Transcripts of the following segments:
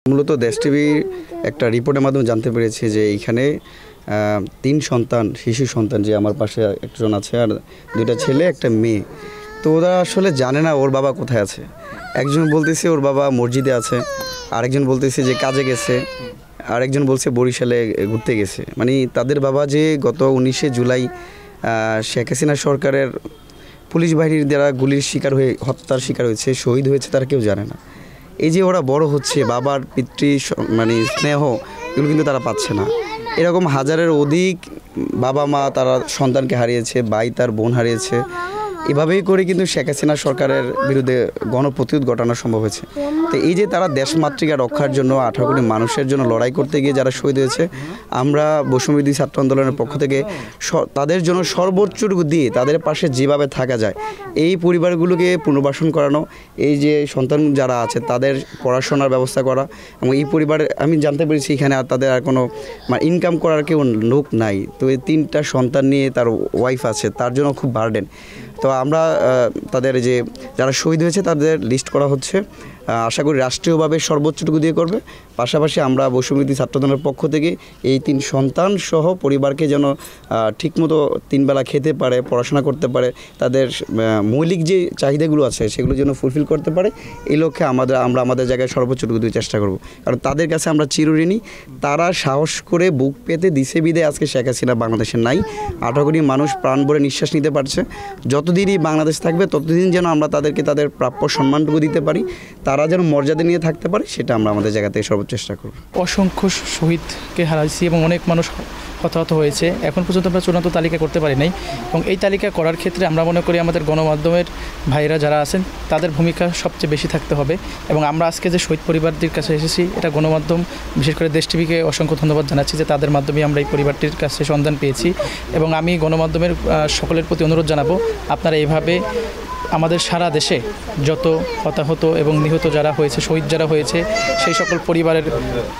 মূলত দেশ টিভির একটা রিপোর্টের মাধ্যমে জানতে পেরেছি যে এইখানে 3 সন্তান, শিশু সন্তান, যে আমার পাশে একজন আছে আর 2টা ছেলে একটা মেয়ে। তো ওরা আসলে জানে না ওর বাবা কোথায় আছে। একজন বলতেছে ওর বাবা মসজিদে আছে, আরেকজন বলতেছে যে কাজে গেছে, আরেকজন বলছে বরিশালে ঘুরতে গেছে। মানে তাদের বাবা যে গত 19শে জুলাই শেখ হাসিনা সরকারের পুলিশ বাহিনীর দ্বারা গুলির শিকার হয়ে হত্যার শিকার হয়েছে, শহীদ হয়েছে, তারা কেউ জানে না। এই যে ওরা বড় হচ্ছে, বাবার পিতৃ মানে স্নেহ এগুলো কিন্তু তারা পাচ্ছে না। এরকম হাজারের অধিক বাবা মা তারা সন্তানকে হারিয়েছে, ভাই তার বোন হারিয়েছে। এভাবেই করে কিন্তু শেখ হাসিনা সরকারের বিরুদ্ধে গণপ্রতিরোধ ঘটানো সম্ভব হয়েছে। তো এই যে তারা দেশমাতৃকা রক্ষার জন্য 18 কোটি মানুষের জন্য লড়াই করতে গিয়ে যারা শহীদ হয়েছে, আমরা বৈষম্যবিরোধী ছাত্র আন্দোলনের পক্ষ থেকে তাদের জন্য সর্বোচ্চটুকু দিয়ে তাদের পাশে যেভাবে থাকা যায়, এই পরিবারগুলোকে পুনর্বাসন করানো, এই যে সন্তান যারা আছে তাদের পড়াশোনার ব্যবস্থা করা, এবং এই পরিবারে আমি জানতে পেরেছি এখানে আর তাদের আর কোনো মানে ইনকাম করার কেউ লোক নাই। তো এই 3টা সন্তান নিয়ে তার ওয়াইফ আছে, তার জন্য খুব বার্ডেন। তো আমরা তাদের যে যারা শহীদ হয়েছে তাদের লিস্ট করা হচ্ছে, আশা করি রাষ্ট্রীয়ভাবে সর্বোচ্চটুকু দিয়ে করবে। পাশাপাশি আমরা বৈষম্যবিরোধী ছাত্র আন্দোলনের পক্ষ থেকে এই 3 সন্তান সহ পরিবারকে যেন ঠিকমতো 3 বেলা খেতে পারে, পড়াশোনা করতে পারে, তাদের মৌলিক যে চাহিদাগুলো আছে সেগুলো যেন ফুলফিল করতে পারে, এই লক্ষ্যে আমরা আমাদের জায়গায় সর্বোচ্চটুকু দিয়ে চেষ্টা করব। কারণ তাদের কাছে আমরা চিরঋণী। তারা সাহস করে বুক পেতে দিছে বিদে আজকে শেখ হাসিনা বাংলাদেশে নাই। 18 কোটি মানুষ প্রাণ ভরে নিঃশ্বাস নিতে পারছে। যতদিনই বাংলাদেশ থাকবে ততদিন যেন আমরা তাদেরকে তাদের প্রাপ্য সম্মানটুকু দিতে পারি, তারা যেন মর্যাদা নিয়ে থাকতে পারে, সেটা আমরা আমাদের জায়গা থেকে সর্বোচ্চ চেষ্টা করব। অসংখ্য শহীদকে হারাইছি এবং অনেক মানুষ হতাহত হয়েছে। এখন পর্যন্ত আমরা চূড়ান্ত তালিকা করতে পারি নাই, এবং এই তালিকা করার ক্ষেত্রে আমরা মনে করি আমাদের গণমাধ্যমের ভাইরা যারা আছেন তাদের ভূমিকা সবচেয়ে বেশি থাকতে হবে। এবং আমরা আজকে যে শহীদ পরিবারটির কাছে এসেছি, এটা গণমাধ্যম বিশেষ করে দেশ টিভিকে অসংখ্য ধন্যবাদ জানাচ্ছি যে তাদের মাধ্যমে আমরা এই পরিবারটির কাছে সন্ধান পেয়েছি। এবং আমি গণমাধ্যমের সকলের প্রতি অনুরোধ জানাবো, আপনারা এইভাবে আমাদের সারা দেশে যত হতাহত এবং নিহত যারা হয়েছে, শহীদ যারা হয়েছে, সেই সকল পরিবারের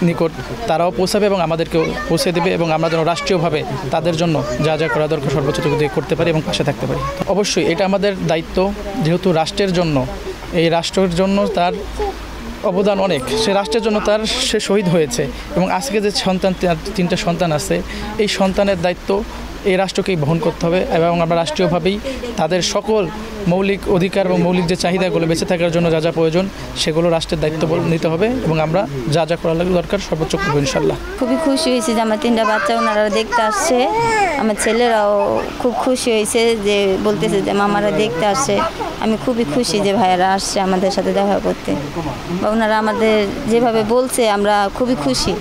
নিকট তারাও পৌঁছাবে এবং আমাদেরকেও পৌঁছে দেবে, এবং আমরা যেন রাষ্ট্রীয়ভাবে তাদের জন্য যা যা করা দরকার সর্বোচ্চটুকু দিয়ে করতে পারি এবং পাশে থাকতে পারি। অবশ্যই এটা আমাদের দায়িত্ব, যেহেতু রাষ্ট্রের জন্য, এই রাষ্ট্রের জন্য তার অবদান অনেক, সে রাষ্ট্রের জন্য সে শহীদ হয়েছে। এবং আজকে যে সন্তান 3টা সন্তান আছে, এই সন্তানের দায়িত্ব এই রাষ্ট্রকেই বহন করতে হবে, এবং আমরা রাষ্ট্রীয়ভাবেই তাদের সকল মৌলিক অধিকার এবং মৌলিক যে চাহিদাগুলো বেঁচে থাকার জন্য যা যা প্রয়োজন সেগুলো রাষ্ট্রের দায়িত্ব নিতে হবে, এবং আমরা যা যা করা দরকার সর্বোচ্চ করবো ইনশাল্লাহ। খুবই খুশি হয়েছে যে আমার 3টা বাচ্চা ওনারা দেখতে আসছে। আমার ছেলেরাও খুব খুশি হয়েছে, যে বলতেছে যে মামারা দেখতে আসছে। আমি খুবই খুশি যে ভাইয়ারা আসছে আমাদের সাথে দেখা করতে, বা ওনারা আমাদের যেভাবে বলছে আমরা খুবই খুশি।